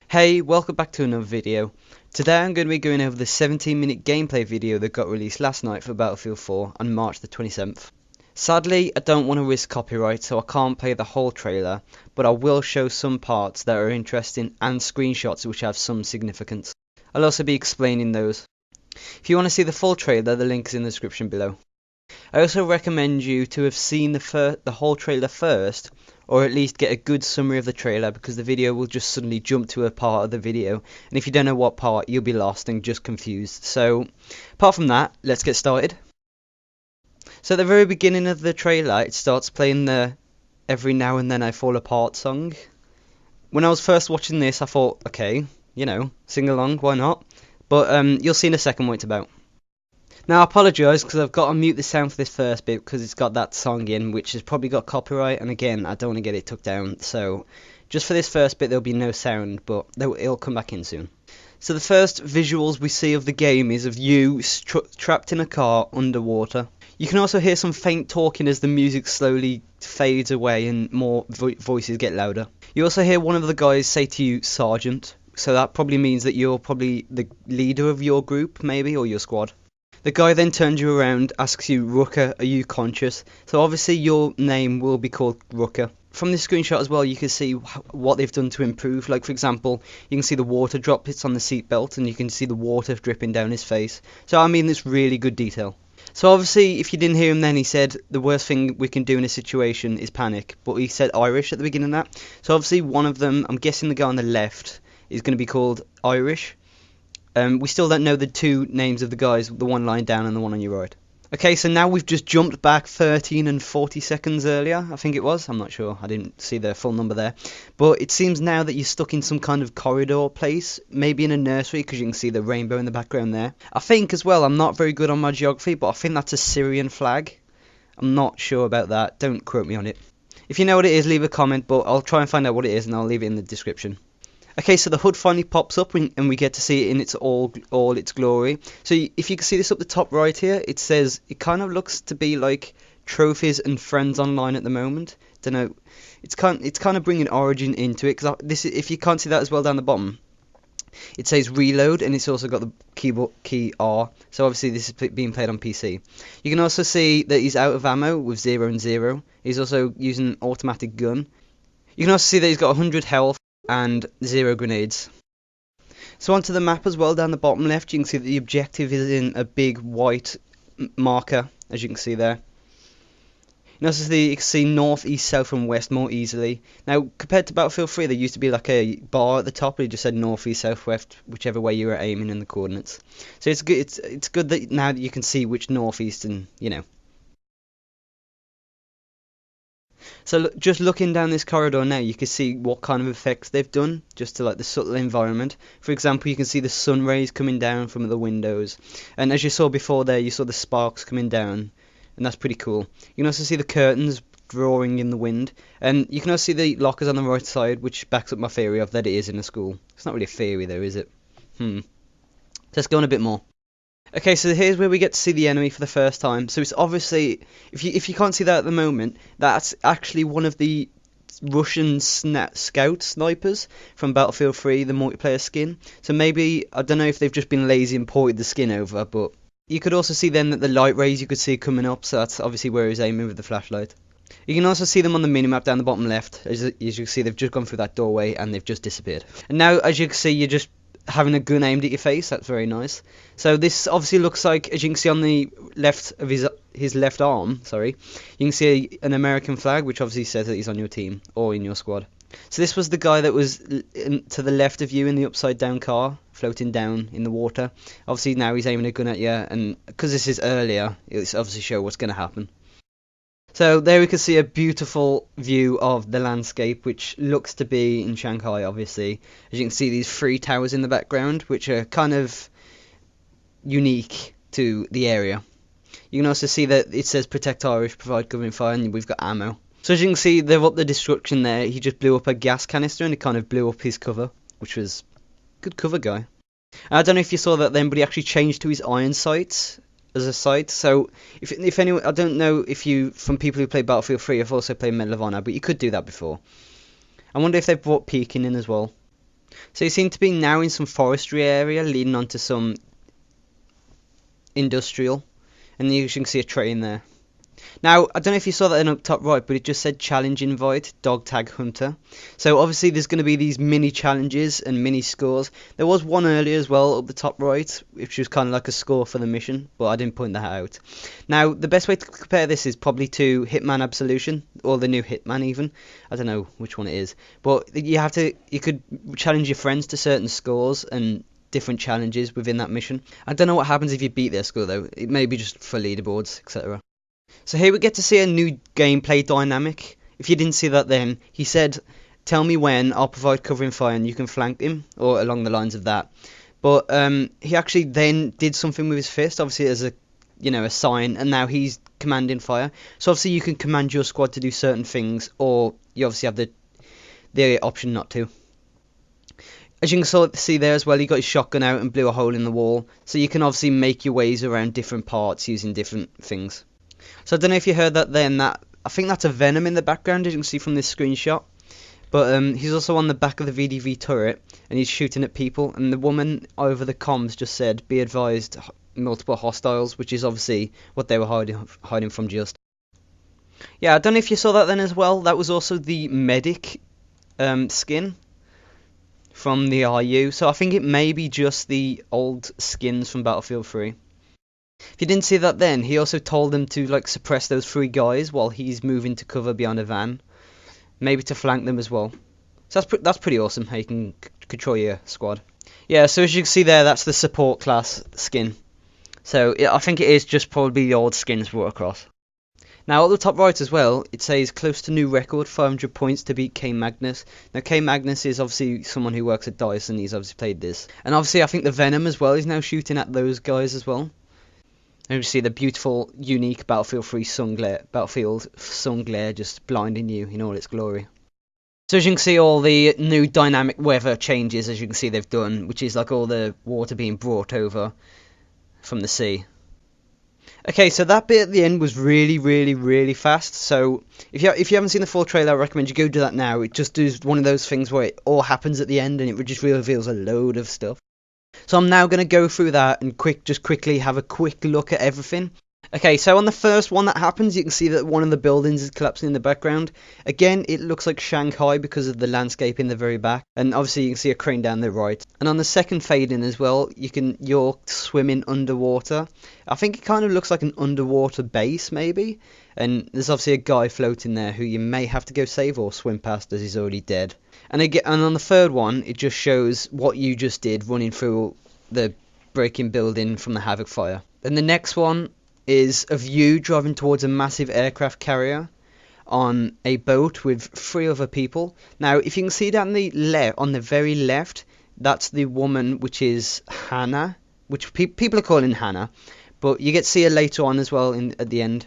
Hey, welcome back to another video. Today I'm going to be going over the 17-minute gameplay video that got released last night for Battlefield 4 on March the 27th. Sadly, I don't want to risk copyright, so I can't play the whole trailer, but I will show some parts that are interesting and screenshots which have some significance. I'll also be explaining those. If you want to see the full trailer, the link is in the description below. I also recommend you to have seen the whole trailer first, or at least get a good summary of the trailer, because the video will just suddenly jump to a part of the video, and if you don't know what part, you'll be lost and just confused. So, apart from that, let's get started. So at the very beginning of the trailer, it starts playing the "Every Now and Then I Fall Apart" song. When I was first watching this, I thought, okay, sing along, why not? But you'll see in a second what it's about. Now I apologise because I've got to mute the sound for this first bit because it's got that song in which has probably got copyright, and again I don't want to get it took down, so just for this first bit there'll be no sound, but it'll come back in soon. So the first visuals we see of the game is of you trapped in a car underwater. You can also hear some faint talking as the music slowly fades away and more voices get louder. You also hear one of the guys say to you, "Sergeant," so that probably means that you're probably the leader of your group, maybe, or your squad. The guy then turns you around, asks you, "Rucker, are you conscious?" So obviously your name will be called Rucker. From this screenshot as well, you can see what they've done to improve. Like, for example, you can see the water droplets on the seatbelt, and you can see the water dripping down his face. So I mean, it's really good detail. So obviously, if you didn't hear him then, he said the worst thing we can do in a situation is panic. But he said Irish at the beginning of that. So obviously one of them, I'm guessing the guy on the left, is going to be called Irish. We still don't know the two names of the guys, the one lying down and the one on your right. Okay, so now we've just jumped back 13 and 40 seconds earlier, I think it was. I'm not sure, I didn't see the full number there. But it seems now that you're stuck in some kind of corridor place, maybe in a nursery, because you can see the rainbow in the background there. I think as well, I'm not very good on my geography, but I think that's a Syrian flag. I'm not sure about that, don't quote me on it. If you know what it is, leave a comment, but I'll try and find out what it is and I'll leave it in the description. Okay, so the HUD finally pops up and we get to see it in its all its glory. So if you can see this up the top right here, it says, it kind of looks to be like trophies and friends online at the moment. Don't know, it's kind of bringing Origin into it, because if you can't see that as well down the bottom, it says reload, and it's also got the keyboard key R. So obviously this is being played on PC. You can also see that he's out of ammo with 0 and 0. He's also using an automatic gun. You can also see that he's got 100 health and 0 grenades. So onto the map as well, down the bottom left, you can see that the objective is in a big white marker, as you can see there. You can also see north, east, south and west more easily. Now compared to Battlefield 3, there used to be like a bar at the top where it just said north, east, south, west, whichever way you were aiming in the coordinates. So it's good, it's good that now that you can see which north, east and So just looking down this corridor now, you can see what kind of effects they've done, just to like the subtle environment. For example, you can see the sun rays coming down from the windows, and as you saw before there, you saw the sparks coming down, and that's pretty cool. You can also see the curtains drawing in the wind, and you can also see the lockers on the right side, which backs up my theory of that it is in a school. It's not really a theory though, is it? Let's go on a bit more. Okay, so here's where we get to see the enemy for the first time. So it's obviously, if you can't see that at the moment, that's actually one of the Russian scout snipers from Battlefield 3, the multiplayer skin. So maybe, I don't know if they've just been lazy and ported the skin over, but you could also see then that the light rays you could see coming up, so that's obviously where he's aiming with the flashlight. You can also see them on the minimap down the bottom left. As you can see, they've just gone through that doorway and they've just disappeared. And now, as you can see, you're just having a gun aimed at your face. That's very nice. So this obviously looks like, as you can see on the left of his left arm, you can see an American flag, which obviously says that he's on your team or in your squad. So this was the guy that was to the left of you in the upside down car, floating down in the water. Obviously now he's aiming a gun at you, and because this is earlier, it's obviously show what's going to happen. So there we can see a beautiful view of the landscape, which looks to be in Shanghai, obviously. As you can see, these 3 towers in the background, which are kind of unique to the area. You can also see that it says protect Irish, provide covering fire, and we've got ammo. So as you can see, they've upped the destruction there. He just blew up a gas canister and it kind of blew up his cover, which was good cover guy. I don't know if you saw that then, but he actually changed to his iron sights as a site. So if anyone, I don't know if you, from people who play Battlefield 3, have also played Medal of Honor, but you could do that before. I wonder if they've brought peeking in as well. So you seem to be now in some forestry area leading onto some industrial, and you can see a train there. Now, I don't know if you saw that in up top right, but it just said challenge invite, dog tag hunter. So obviously there's going to be these mini challenges and mini scores. There was one earlier as well up the top right, which was kind of like a score for the mission, but I didn't point that out. Now, the best way to compare this is probably to Hitman Absolution, or the new Hitman even. I don't know which one it is. But you could challenge your friends to certain scores and different challenges within that mission. I don't know what happens if you beat their score though. It may be just for leaderboards, etc. So here we get to see a new gameplay dynamic. If you didn't see that then, he said, tell me when, I'll provide covering fire and you can flank him, or along the lines of that. But he actually then did something with his fist, obviously as a sign, and now he's commanding fire. So obviously you can command your squad to do certain things, or you obviously have the option not to. As you can see there as well, he got his shotgun out and blew a hole in the wall. So you can obviously make your ways around different parts using different things. So I don't know if you heard that then, I think that's a Venom in the background, as you can see from this screenshot. But he's also on the back of the VDV turret, and he's shooting at people. And the woman over the comms just said, be advised, multiple hostiles, which is obviously what they were hiding from just. Yeah, I don't know if you saw that then as well. That was also the medic skin from the RU. So I think it may be just the old skins from Battlefield 3. If you didn't see that then, he also told them to suppress those 3 guys while he's moving to cover behind a van. Maybe to flank them as well. So that's pretty awesome how you can control your squad. Yeah, so as you can see there, that's the support class skin. So I think it is just probably the old skins brought across. Now at the top right as well, it says close to new record, 500 points to beat K Magnus. Now K Magnus is obviously someone who works at DICE and he's obviously played this. And obviously I think the Venom as well is now shooting at those guys as well. And you see the beautiful, unique Battlefield 3 sun glare just blinding you in all its glory. So as you can see, all the new dynamic weather changes, as you can see they've done, which is like all the water being brought over from the sea. Okay, so that bit at the end was really, really, really fast. So if you haven't seen the full trailer, I recommend you go do that now. It just is one of those things where it all happens at the end and it just reveals a load of stuff. So I'm now going to go through that and just quickly have a quick look at everything. Okay, so on the first one that happens, you can see that one of the buildings is collapsing in the background. Again, it looks like Shanghai because of the landscape in the very back. And obviously you can see a crane down the right. And on the second fade in as well, you're swimming underwater. I think it kind of looks like an underwater base maybe. And there's obviously a guy floating there who you may have to go save or swim past as he's already dead. And on the third one, it just shows what you just did running through the breaking building from the Havoc fire. Then the next one is of you driving towards a massive aircraft carrier on a boat with 3 other people. Now, if you can see down on the very left, that's the woman, which is Hannah, which people are calling Hannah, but you get to see her later on as well at the end.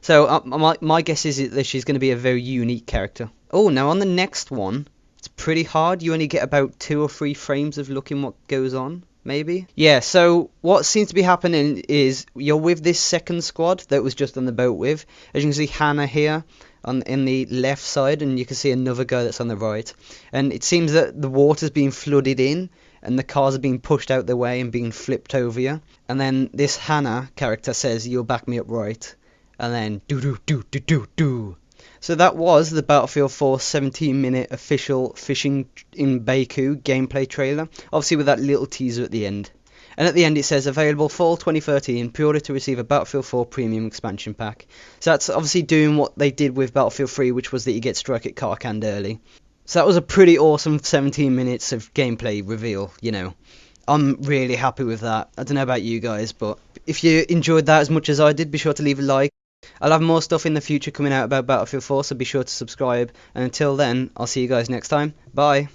So my guess is that she's going to be a very unique character. Oh, now on the next one, it's pretty hard. You only get about 2 or 3 frames of looking what goes on. Maybe? Yeah, so what seems to be happening is you're with this second squad that was just on the boat with. As you can see Hannah here in the left side, and you can see another guy that's on the right. And it seems that the water's being flooded in, and the cars are being pushed out the way and being flipped over you. And then this Hannah character says, you'll back me up right. And then do. So that was the Battlefield 4 17-minute official Fishing in Baku gameplay trailer, obviously with that little teaser at the end. And at the end it says, available fall 2013, pre-order to receive a Battlefield 4 premium expansion pack. So that's obviously doing what they did with Battlefield 3, which was that you get Strike at Karkand early. So that was a pretty awesome 17 minutes of gameplay reveal, I'm really happy with that. I don't know about you guys, but if you enjoyed that as much as I did, be sure to leave a like. I'll have more stuff in the future coming out about Battlefield 4, so be sure to subscribe. And until then, I'll see you guys next time. Bye.